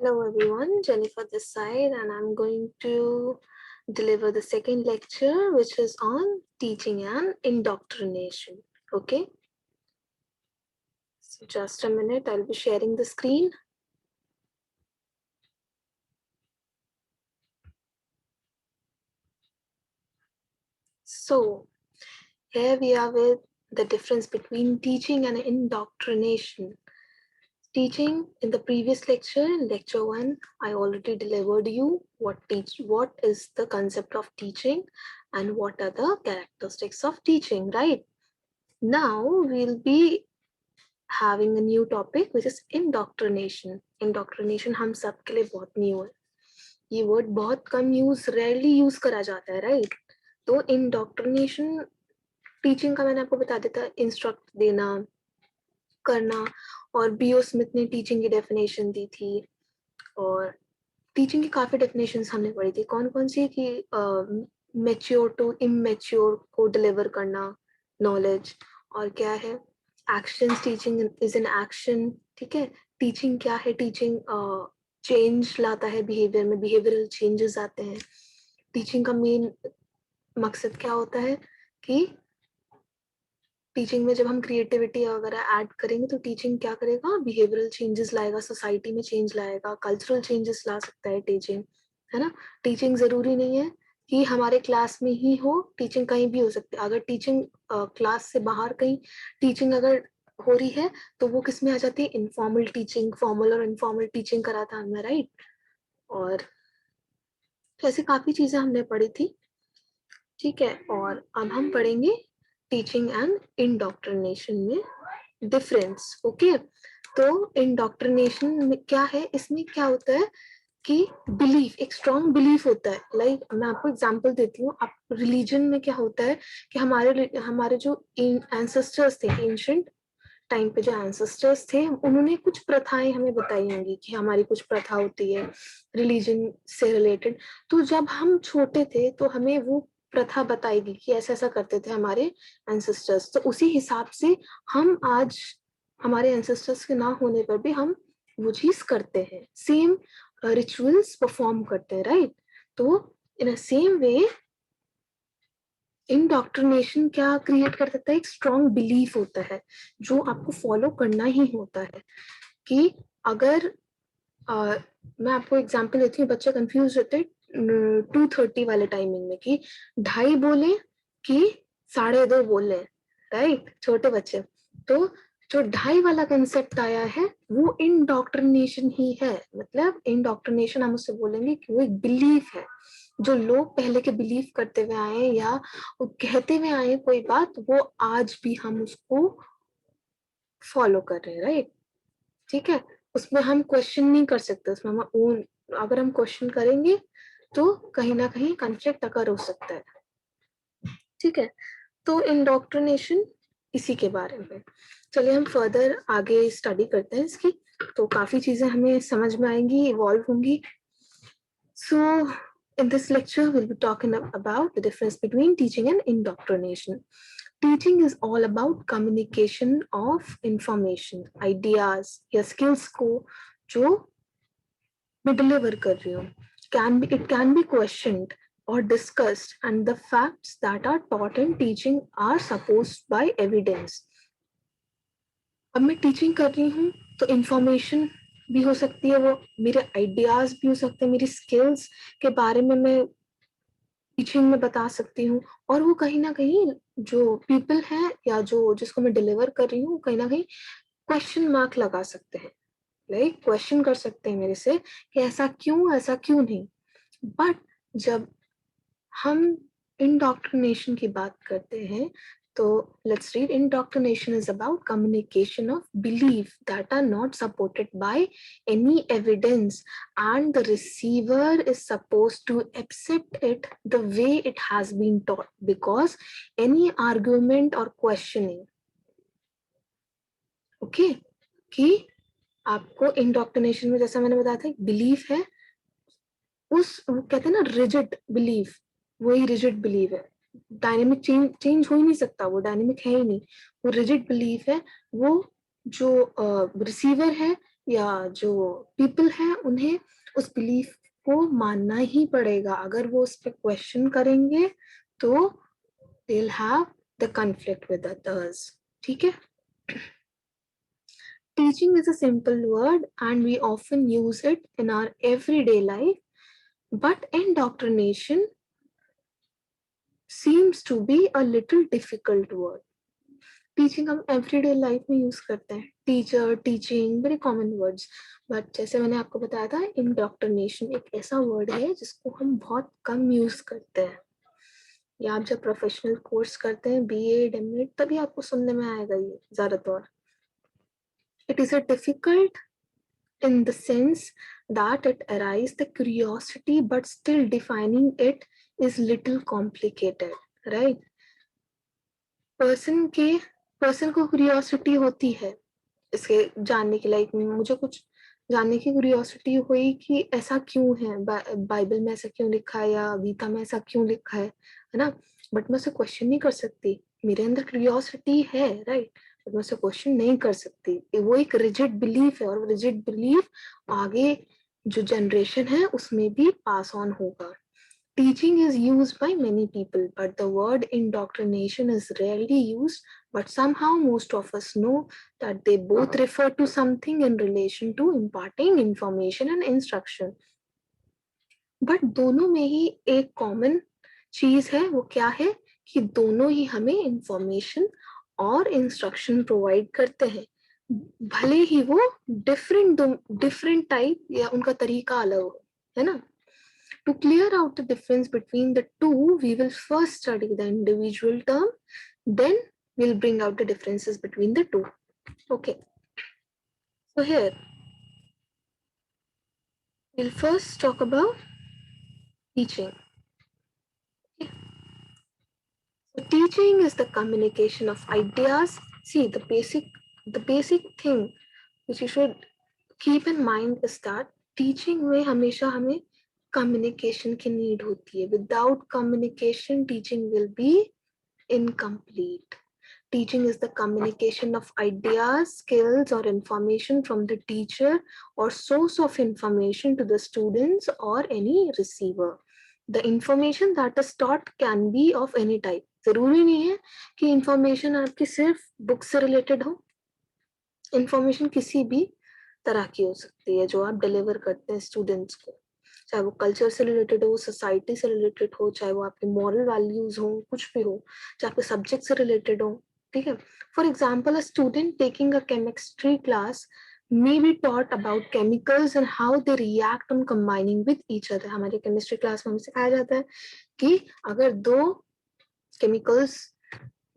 Hello everyone, Jennifer this side, and I'm going to deliver the second lecture, which is on teaching and indoctrination. Okay, so just a minute, I'll be sharing the screen. So here we are with the difference between teaching and indoctrination. Teaching in the previous lecture, in lecture 1, I already delivered you what is the concept of teaching and what are the characteristics of teaching, right? Now we'll be having a new topic which is indoctrination. Indoctrination हम सब के लिए बहुत new है. ये word बहुत कम rarely use करा जाता है, राइट? तो indoctrination टीचिंग का मैंने आपको बता देता, इंस्ट्रक्ट देना, करना, और बीओ स्मिथ ने टीचिंग की डेफिनेशन दी थी, और टीचिंग की काफी डेफिनेशंस हमने पढ़ी थी. कौन कौन सी कि मैच्योर टू इमेच्योर को डिलीवर करना नॉलेज, और क्या है actions, teaching is an action. ठीक है, टीचिंग क्या है? टीचिंग चेंज लाता है बिहेवियर में, बिहेवियरल चेंजेस आते हैं. टीचिंग का मेन मकसद क्या होता है कि टीचिंग में जब हम क्रिएटिविटी वगैरह ऐड करेंगे तो टीचिंग क्या करेगा? बिहेवियरल चेंजेस लाएगा, सोसाइटी में चेंज लाएगा, कल्चरल चेंजेस ला सकता है टीचिंग, है ना? टीचिंग जरूरी नहीं है कि हमारे क्लास में ही हो, टीचिंग कहीं भी हो सकती है. अगर टीचिंग क्लास से बाहर कहीं टीचिंग अगर हो रही है तो वो किस में आ जाती है? Informal teaching. फॉर्मल और इनफॉर्मल टीचिंग करा था हमने, राइट? और तो ऐसी काफी चीजें हमने पढ़ी थी. ठीक है, और अब हम पढ़ेंगे टीचिंग एंड इंडोक्ट्रिनेशन में डिफरेंस. ओके, तो इंडोक्ट्रिनेशन में क्या है? इसमें क्या होता है कि बिलीफ, एक स्ट्रॉन्ग बिलीफ होता है. लाइक मैं आपको एग्जांपल देती हूँ. आप रिलीजन में क्या होता है कि हमारे जो एंसेस्टर्स थे, एंशिएंट टाइम पे जो एंसेस्टर्स थे, उन्होंने कुछ प्रथाएं हमें बताई होंगी कि हमारी कुछ प्रथा होती है रिलीजन से रिलेटेड. तो जब हम छोटे थे तो हमें वो प्रथा बताएगी कि ऐसा ऐसा करते थे हमारे एंसेस्टर्स. तो उसी हिसाब से हम आज हमारे एंसेस्टर्स के ना होने पर भी हम वो चीज करते हैं, सेम रिचुअल्स परफॉर्म करते हैं, राइट? तो इन अ सेम वे इंडोक्ट्रिनेशन क्या क्रिएट कर सकता है? एक स्ट्रॉन्ग बिलीफ होता है जो आपको फॉलो करना ही होता है. कि अगर मैं आपको एग्जांपल देती हूँ, बच्चे कंफ्यूज होते 2:30 वाले टाइमिंग में कि 2:30 बोले कि 2:30 बोले, राइट? छोटे बच्चे. तो जो 2:30 वाला कंसेप्ट आया है वो इंडोक्ट्रिनेशन ही है. मतलब इंडोक्ट्रिनेशन हम उससे बोलेंगे कि वो एक बिलीफ है. जो लोग पहले के बिलीव करते हुए आए या वो कहते हुए आए कोई बात, वो आज भी हम उसको फॉलो कर रहे हैं, राइट? ठीक है, उसमें हम क्वेश्चन नहीं कर सकते. उसमें हम ओन, अगर हम क्वेश्चन करेंगे तो कहीं ना कहीं कॉन्फ्लिक्ट अकर हो सकता है. ठीक है, तो इंडोक्ट्रिनेशन इसी के बारे में. चलिए हम फर्दर आगे स्टडी करते हैं इसकी. तो काफी चीजें हमें समझ में आएंगी, इवॉल्व होंगी. सो in this lecture we'll be talking about the difference between teaching and indoctrination. Teaching is all about communication of information, ideas या skills को जो मैं deliver कर रही हूँ. It can be questioned or discussed, and the facts that are taught in teaching are supposed by evidence. अब मैं teaching कर रही हूँ तो इंफॉर्मेशन भी हो सकती है, वो मेरे आइडियाज भी हो सकते हैं, मेरी स्किल्स के बारे में मैं टीचिंग में बता सकती हूँ. और वो कहीं ना कहीं जो पीपल है या जो जिसको मैं डिलीवर कर रही हूँ कहीं ना कहीं क्वेश्चन मार्क लगा सकते हैं, लाइक क्वेश्चन कर सकते हैं मेरे से कि ऐसा क्यों, ऐसा क्यों नहीं. बट जब हम इंडोक्ट्रिनेशन की बात करते हैं तो let's read. Indoctrination is about communication of belief that are not supported by any evidence, and the receiver is supposed to accept it the way it has been taught, because any argument or questioning, okay, कि आपको indoctrination में जैसा मैंने बताया था एक belief है, उस वो कहते हैं ना रिजिड बिलीफ, वही रिजिड बिलीफ है. डायनेमिक चेंज हो ही नहीं सकता, वो डायनेमिक है ही नहीं, वो रिजिड बिलीफ है. वो जो रिसीवर है या जो पीपल हैं उन्हें उस बिलीफ को मानना ही पड़ेगा. अगर वो उस पर क्वेश्चन करेंगे तो they'll have the conflict with others. ठीक है. Teaching is a simple word and we often use it in our everyday life, but indoctrination seems to be a little difficult word. Teaching हम everyday life में use करते हैं, teacher, teaching, very common words. But जैसे मैंने आपको बताया था, indoctrination एक ऐसा वर्ड है जिसको हम बहुत कम यूज करते हैं. या आप जब प्रोफेशनल कोर्स करते हैं, बीएड, एमएड, तभी आपको सुनने में आएगा ये ज्यादातर. It is a difficult in the sense that it arises the curiosity, but still defining it is little complicated, right? Person को क्यूरियोसिटी होती है इसके जानने की, लाइक मुझे कुछ जानने की क्यूरियोसिटी हुई कि ऐसा क्यों है, बाइबल में ऐसा क्यों लिखा है या गीता में ऐसा क्यों लिखा है ना. बट मैं उसे क्वेश्चन नहीं कर सकती. मेरे अंदर क्यूरियोसिटी है, राइट, बट मैं उसे क्वेश्चन नहीं कर सकती. वो एक रिजिड बिलीफ है और रिजिड बिलीफ आगे जो जनरेशन है उसमें भी पास ऑन होगा. Teaching is used by many people, but the word indoctrination is rarely used. But somehow most of us know that they both refer to something in relation to imparting information and instruction. But दोनों में ही एक common चीज है. वो क्या है कि दोनों ही हमें इंफॉर्मेशन और इंस्ट्रक्शन प्रोवाइड करते हैं, भले ही वो डिफरेंट टाइप या उनका तरीका अलग हो, है ना. To clear out the difference between the two, we will first study the individual term, then we'll bring out the differences between the two. Okay. So here, we'll first talk about teaching. Okay. So teaching is the communication of ideas. See, the basic thing which you should keep in mind is that teaching में हमेशा हमें communication की need होती है. Without communication, teaching will be incomplete. Teaching is the communication of ideas, skills, or information from the teacher or source of information to the students or any receiver. The information that is taught can be of any type. जरूरी नहीं है कि information आपकी सिर्फ book से related हो. Information किसी भी तरह की हो सकती है जो आप डिलीवर करते हैं स्टूडेंट्स को, चाहे वो कल्चर से रिलेटेड हो, सोसाइटी से रिलेटेड हो, चाहे वो आपके मॉरल वैल्यूज हो, कुछ भी हो, चाहे आपके सब्जेक्ट से रिलेटेड हो. ठीक है. For example, a student taking a chemistry class may be taught about chemicals and how they react on combining with each other. हमारे केमिस्ट्री क्लास में हमें सिखाया जाता है कि अगर दो केमिकल्स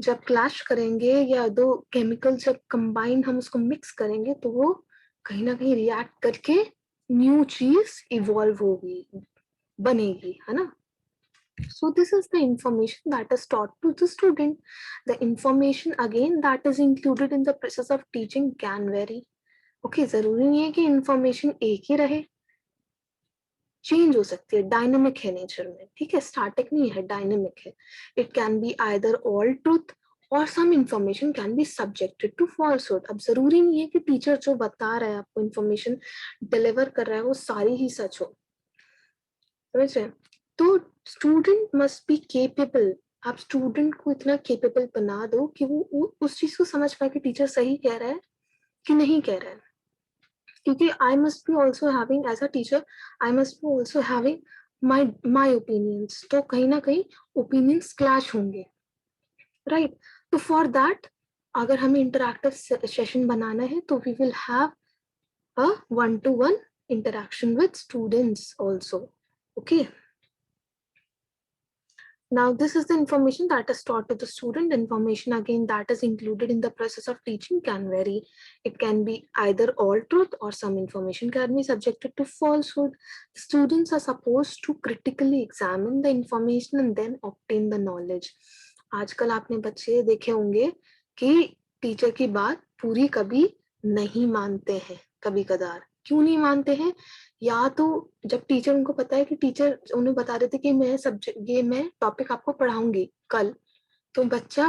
जब क्लैश करेंगे या दो केमिकल जब कंबाइन हम उसको मिक्स करेंगे तो वो कहीं ना कहीं रिएक्ट करके न्यू चीज इवॉल्व होगी, बनेगी, है ना. So this is the information that is taught to the student. The information again that is included in the process of teaching can vary. Okay, जरूरी नहीं है कि information एक ही रहे, चेंज हो सकती है, डायनेमिक है नेचर में. ठीक है, स्टैटिक नहीं है, डायनेमिक है. It can be either all truth और some information can be subjected to falsehood. अब जरूरी नहीं है कि टीचर जो बता रहा है आपको, इंफॉर्मेशन डिलीवर कर रहा है, वो सारी ही सच हो. समझ रहे हैं. तो स्टूडेंट मस्ट बी केपेबल. आप स्टूडेंट को इतना केपेबल बना दो कि वो उस चीज को समझ पाए कि टीचर सही कह रहा है कि नहीं कह रहा है. क्योंकि I must be also having, as a teacher I must be also having my opinions. तो कहीं ना कहीं ओपिनियंस क्लैश होंगे, राइट. तो फॉर दैट, अगर हमें इंटरैक्टिव सेशन बनाना है तो we will have a one to one interaction with students also. Okay. Now this is the information that is taught to the student. Information again that is included in the process of teaching can vary. It can be either all truth or some information can be subjected to falsehood. Students are supposed to critically examine the information and then obtain the knowledge. आजकल आपने बच्चे देखे होंगे कि teacher की बात पूरी कभी नहीं मानते हैं. कभी कदार क्यों नहीं मानते हैं? या तो जब टीचर, उनको पता है कि टीचर उन्हें बता रहे थे कि मैं टॉपिक आपको पढ़ाऊंगी कल, तो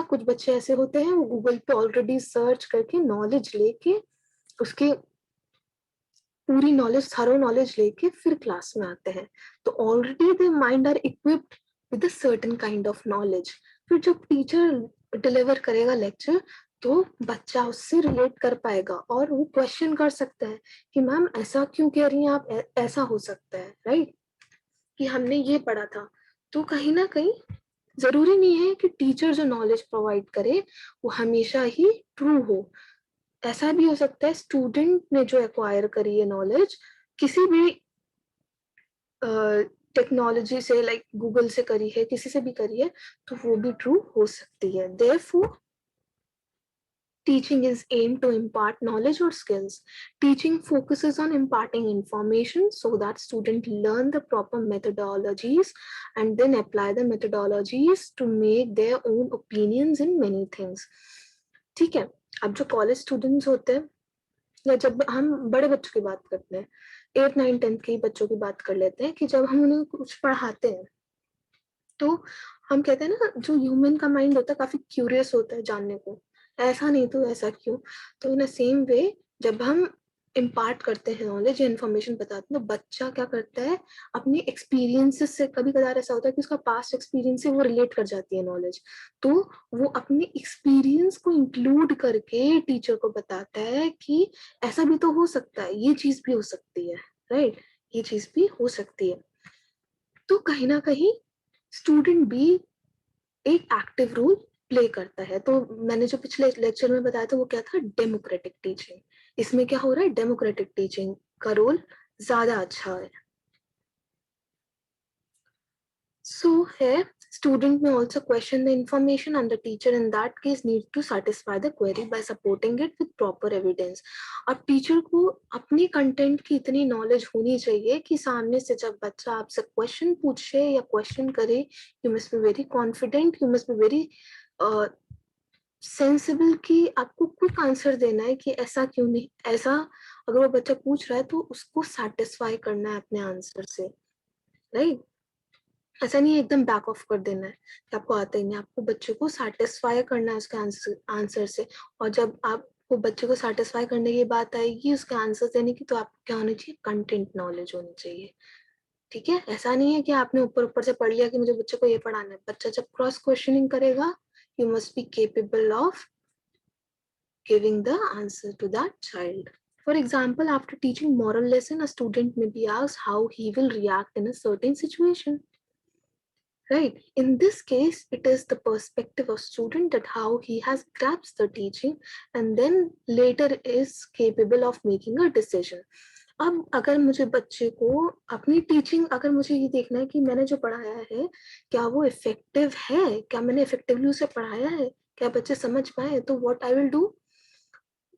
कुछ बच्चे ऐसे होते हैं वो गूगल पे ऑलरेडी सर्च करके नॉलेज लेके उसके पूरी नॉलेज, थरो नॉलेज लेके फिर क्लास में आते हैं, तो already they mind are equipped with a certain kind of knowledge. फिर जब टीचर डिलीवर करेगा लेक्चर तो बच्चा उससे रिलेट कर पाएगा और वो क्वेश्चन कर सकता है कि मैम ऐसा क्यों कह रही हैं आप, ऐसा हो सकता है, राइट, कि हमने ये पढ़ा था। तो कहीं ना कहीं जरूरी नहीं है कि टीचर जो नॉलेज प्रोवाइड करे वो हमेशा ही ट्रू हो। ऐसा भी हो सकता है स्टूडेंट ने जो एक्वायर करी है नॉलेज किसी भी टेक्नोलॉजी से, लाइक गूगल से करी है, किसी से भी करी है, तो वो भी ट्रू हो सकती है। Therefore, teaching is aimed to impart knowledge or skills. Teaching focuses on imparting information so that students learn the proper methodologies and then apply the methodologies to make their own opinions in many things. ठीक है, अब जो college students होते हैं या जब हम बड़े बच्चों की बात करते हैं, 8, 9, 10 के बच्चों की बात कर लेते हैं, कि जब हम उन्हें कुछ पढ़ाते हैं तो हम कहते हैं ना, जो ह्यूमन का माइंड होता है काफी क्यूरियस होता है जानने को, ऐसा नहीं तो ऐसा क्यों। तो इन सेम वे जब हम इम्पार्ट करते हैं नॉलेज या इन्फॉर्मेशन बताते हैं, तो बच्चा क्या करता है, अपने एक्सपीरियंसेस से, कभी कभार ऐसा होता है कि उसका पास्ट एक्सपीरियंस से वो रिलेट कर जाती है नॉलेज, तो वो अपने एक्सपीरियंस को इंक्लूड करके टीचर को बताता है कि ऐसा भी तो हो सकता है, ये चीज भी हो सकती है, राइट, ये चीज भी हो सकती है। तो कहीं ना कहीं स्टूडेंट भी एक एक्टिव रोल प्ले करता है। तो मैंने जो पिछले लेक्चर में बताया था वो क्या था, डेमोक्रेटिक टीचिंग। इसमें क्या हो रहा है, डेमोक्रेटिक टीचिंग का रोल ज्यादा अच्छा है। So here, student may also question the information and the teacher in that case needs to satisfy the query by supporting it with proper evidence. अब टीचर को अपनी कंटेंट की इतनी नॉलेज होनी चाहिए कि सामने से जब बच्चा आपसे क्वेश्चन पूछे या क्वेश्चन करे, you must be very confident, you must be very sensible कि आपको क्विक आंसर देना है कि ऐसा क्यों नहीं, ऐसा अगर वो बच्चा पूछ रहा है तो उसको सेटिस्फाई करना है अपने आंसर से, राइट। ऐसा नहीं है एकदम बैक ऑफ कर देना है कि आपको आता ही नहीं, आपको बच्चे को सेटिस्फाई करना है उसके आंसर से। और जब आपको बच्चे को सेटिस्फाई करने की बात आएगी उसके आंसर देने की, तो आपको क्या होनी चाहिए, कंटेंट नॉलेज होनी चाहिए, ठीक है। ऐसा नहीं है कि आपने ऊपर ऊपर से पढ़ लिया कि मुझे बच्चे को ये पढ़ाना है। बच्चा जब क्रॉस क्वेश्चनिंग करेगा, you must be capable of giving the answer to that child. For example, after teaching moral lesson, a student may be asked how he will react in a certain situation. Right. In this case, it is the perspective of student that how he has grasped the teaching and then later is capable of making a decision. अब अगर मुझे बच्चे को अपनी teaching, अगर मुझे ये देखना है कि मैंने जो पढ़ाया है क्या वो इफेक्टिव है, क्या मैंने इफेक्टिवली उसे पढ़ाया है, क्या बच्चे समझ पाए, तो व्हाट आई विल डू,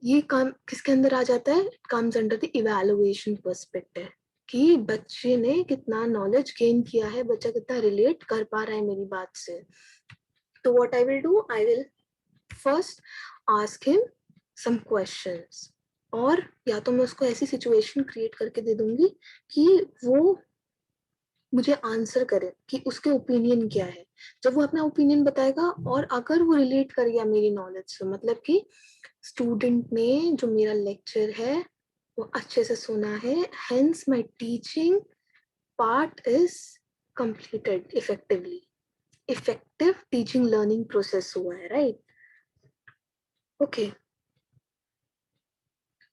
ये काम किसके अंदर आ जाता है, it comes under the evaluation perspective, कि बच्चे ने कितना नॉलेज गेन किया है, बच्चा कितना रिलेट कर पा रहा है मेरी बात से। तो what I will do, I will first ask him some questions, और या तो मैं उसको ऐसी सिचुएशन क्रिएट करके दे दूंगी कि वो मुझे आंसर करे कि उसके ओपिनियन क्या है। जब वो अपना ओपिनियन बताएगा और अगर वो रिलेट कर गया मेरी नॉलेज से, मतलब कि स्टूडेंट ने जो मेरा लेक्चर है वो अच्छे से सुना है, hence my teaching part is completed effectively, effective teaching learning process हुआ है, right. Okay,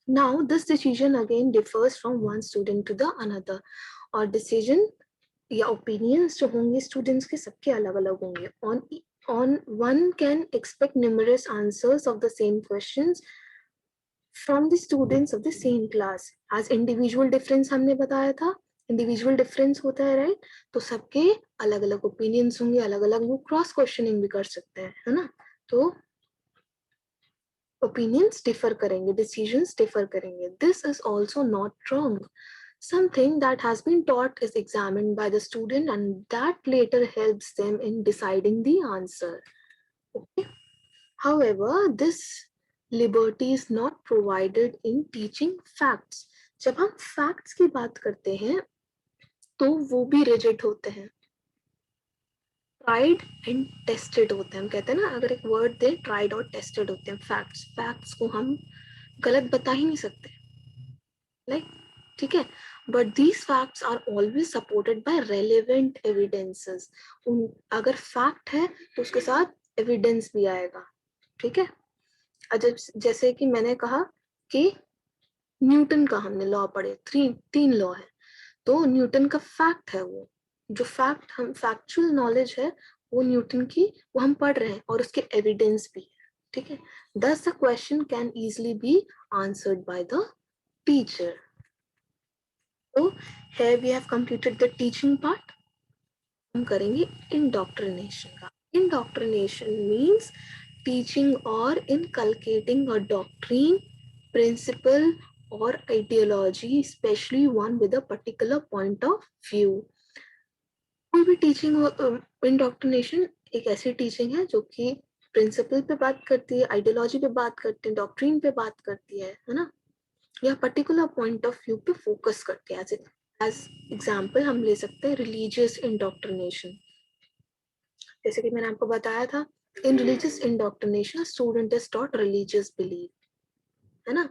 now this decision again differs from one student to the another, और डिसीजन या ओपिनियंस जो होंगे स्टूडेंट्स के सबके अलग अलग होंगे। on one can expect numerous answers of the same questions from the students of the same class as individual difference हमने बताया था, इंडिविजुअल डिफरेंस होता है, राइट। तो सबके अलग अलग ओपिनियंस होंगे, अलग अलग वो क्रॉस क्वेश्चनिंग भी कर सकते हैं, है ना। तो ओपिनियंस डिफर करेंगे, डिसीजंस डिफर करेंगे, this is also not wrong. Something that has been taught is examined by the student and that later helps them in deciding the answer. Okay. However, this liberty is not provided in teaching facts. जब हम facts की बात करते हैं तो वो भी rigid होते हैं, tried and tested होते हैं। हम कहते हैं ना, अगर एक word दे, tried और tested होते हैं facts। facts को हम गलत बता ही नहीं सकते, like ठीक है, but these facts are always supported by relevant evidences. अगर फैक्ट है तो उसके साथ एविडेंस भी आएगा, ठीक है। जैसे कि मैंने कहा कि न्यूटन का हमने लॉ पढ़े, तीन लॉ है, तो न्यूटन का फैक्ट है, वो जो फैक्ट हम फैक्चुअल नॉलेज है वो न्यूटन की, वो हम पढ़ रहे हैं और उसके एविडेंस भी है, ठीक है। दस the question can easily be answered by the teacher. तो here we have completed the teaching part. हम करेंगे indoctrination का। Indoctrination means teaching or inculcating a doctrine, principle or ideology, especially one with a particular point of view. कोई भी teaching indoctrination एक ऐसी teaching है जो कि प्रिंसिपल पे बात करती है, आइडियोलॉजी पे बात करती है, डॉक्ट्रिन पे बात करती है ना, या पर्टिकुलर पॉइंट ऑफ व्यू पे फोकस करते हैं। एज एग्जाम्पल हम ले सकते हैं रिलीजियस इंडोक्ट्रिनेशन। जैसे कि मैंने आपको बताया था, इन religious indoctrination student is taught religious belief, है ना।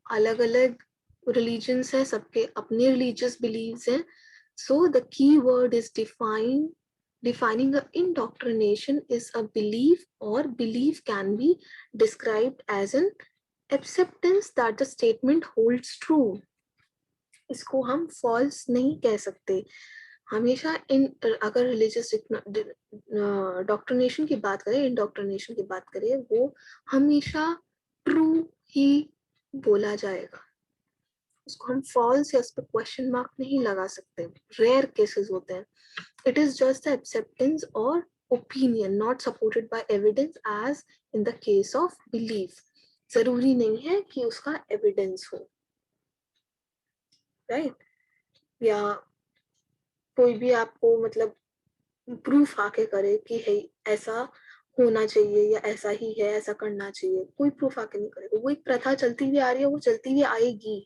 अलग अलग रिलीजन्स है, सबके अपने रिलीजियस बिलीव्स हैं। So the key word is defining a indoctrination is a belief, or belief can be described as an acceptance that the statement holds true. इसको हम false नहीं कह सकते। हमेशा अगर रिलीजियस डॉक्ट्रिनेशन की बात करें, इंडोक्ट्रिनेशन की बात करें, वो हमेशा ट्रू ही बोला जाएगा, उसको हम फॉल्स या उस पर क्वेश्चन मार्क नहीं लगा सकते। रेयर केसेस होते हैं। It is just the acceptance और opinion not supported by evidence, as in the case of belief. जरूरी नहीं है कि उसका एविडेंस हो, राइट। या कोई भी आपको मतलब प्रूफ आके करे कि है ऐसा होना चाहिए या ऐसा ही है, ऐसा करना चाहिए, कोई प्रूफ आके नहीं करेगा। वो एक प्रथा चलती हुई आ रही है, वो चलती हुई आएगी,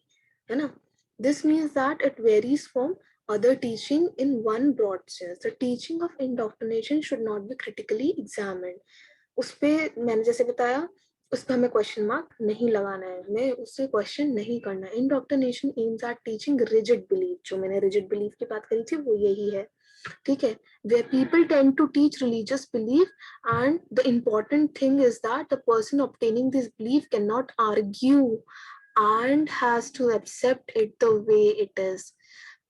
है ना। This means that it varies from other teaching in one broad sense. The teaching of indoctrination should not be critically examined. उस पे मैंने जैसे बताया, उस पर हमें क्वेश्चन मार्क नहीं लगाना है, हमें उससे क्वेश्चन नहीं करना है। Indoctrination aims at teaching rigid belief, जो मैंने रिजिड बिलीफ की बात करी थी वो यही है, ठीक है। Where people tend to teach religious belief, and the important thing is that the person obtaining this belief cannot argue and has to accept it the way it is.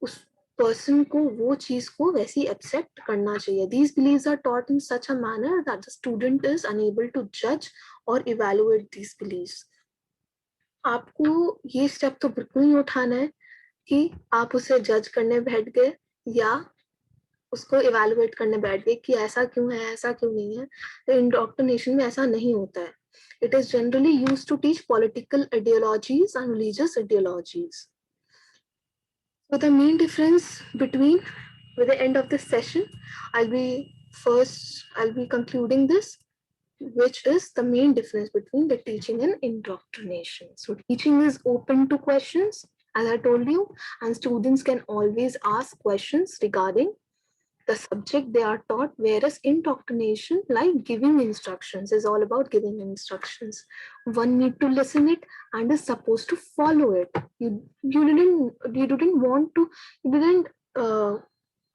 उस पर्सन को वो चीज को वैसी एक्सेप्ट करना चाहिए। These beliefs are taught in such a manner that the student is unable to judge or evaluate these beliefs. आपको ये स्टेप तो बिल्कुल नहीं उठाना है कि आप उसे जज करने बैठ गए या उसको इवेलुएट करने बैठ गए कि ऐसा क्यों है, ऐसा क्यों नहीं है। तो इंडोक्ट्रिनेशन में ऐसा नहीं होता है। It is generally used to teach political ideologies and religious ideologies. So the main difference between, with the end of this session, I'll be concluding this, which is the main difference between the teaching and indoctrination. So teaching is open to questions, as I told you, and students can always ask questions regarding the subject they are taught, whereas indoctrination, like giving instructions, is all about giving instructions. One need to listen it and is supposed to follow it. You didn't want to, you didn't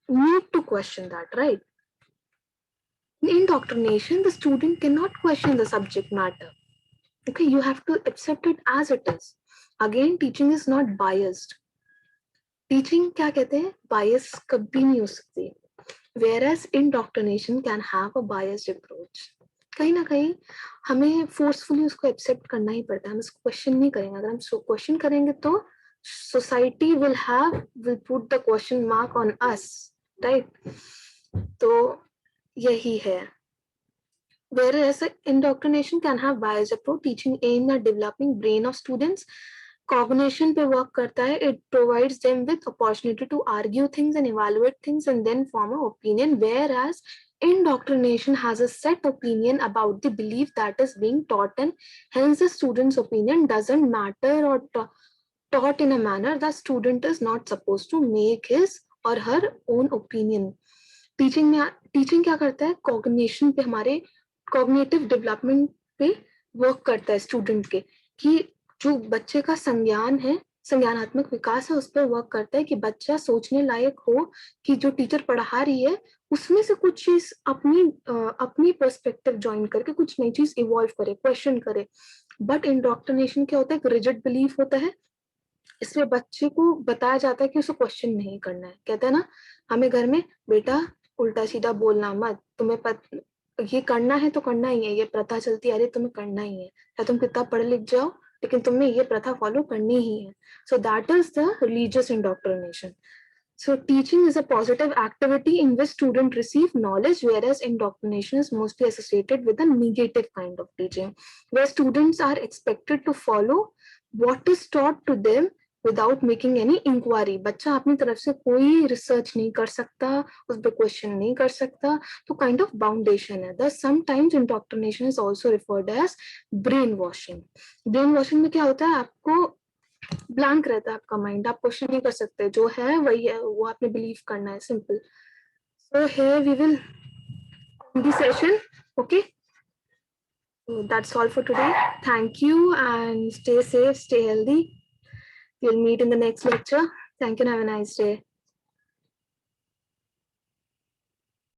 need to question that, right? In indoctrination, the student cannot question the subject matter. Okay, you have to accept it as it is. Again, teaching is not biased. Teaching क्या कहते हैं, bias कभी नहीं हो सकती। Whereas indoctrination can have a biased approach. कहीं ना कहीं हमें फोर्सफुली उसको एक्सेप्ट करना ही पड़ता है, हम उसको क्वेश्चन नहीं करेंगे। अगर हम क्वेश्चन करेंगे तो society will put the question mark on us, right. तो यही है। Whereas indoctrination can have biased approach, teaching aimed at developing brain of students, cognition पे work करता है, it provides them with opportunity to argue things and evaluate things and then form an opinion, whereas indoctrination has a set opinion about the belief that is being taught, and hence the student's opinion doesn't matter, or taught in a manner that student is not supposed to make his or her own opinion. Teaching क्या करता है, cognition पे, हमारे cognitive development पे work करता है student के, कि जो बच्चे का संज्ञान है संज्ञानात्मक विकास है उस पर वर्क करता है कि बच्चा सोचने लायक हो कि जो टीचर पढ़ा रही है उसमें से कुछ चीज अपनी पर्सपेक्टिव ज्वाइन करके कुछ नई चीज इवॉल्व करे, क्वेश्चन करे। बट इंडोक्ट्रिनेशन क्या होता है, एक रिजिड बिलीफ होता है। इसमें बच्चे को बताया जाता है कि उसे क्वेश्चन नहीं करना है। कहते हैं ना हमें घर में, बेटा उल्टा सीधा बोलना मत, तुम्हें ये करना है तो करना ही है, ये प्रथा चलती आ रही है तुम्हें करना ही है, या तुम कितना पढ़ लिख जाओ लेकिन तुम्हें ये प्रथा फॉलो करनी ही है। So that is the religious indoctrination. So teaching is a positive activity in which students receive knowledge, whereas indoctrination is mostly associated with a negative kind of teaching, where students are expected to follow what is taught to them without making any inquiry. बच्चा अपनी तरफ से कोई research नहीं कर सकता, उस पर क्वेश्चन नहीं कर सकता, तो काइंड ऑफ बाउंडेशन है. Thus sometimes indoctrination is also referred as brainwashing. Brainwashing में क्या होता है, आपको ब्लैंक रहता है आपका माइंड, आप क्वेश्चन नहीं कर सकते, जो है वही है, वो आपने बिलीव करना है, simple. So here we will end the session. Okay, so that's all for today. Thank you and stay safe, stay healthy. We'll meet in the next lecture. Thank you and have a nice day.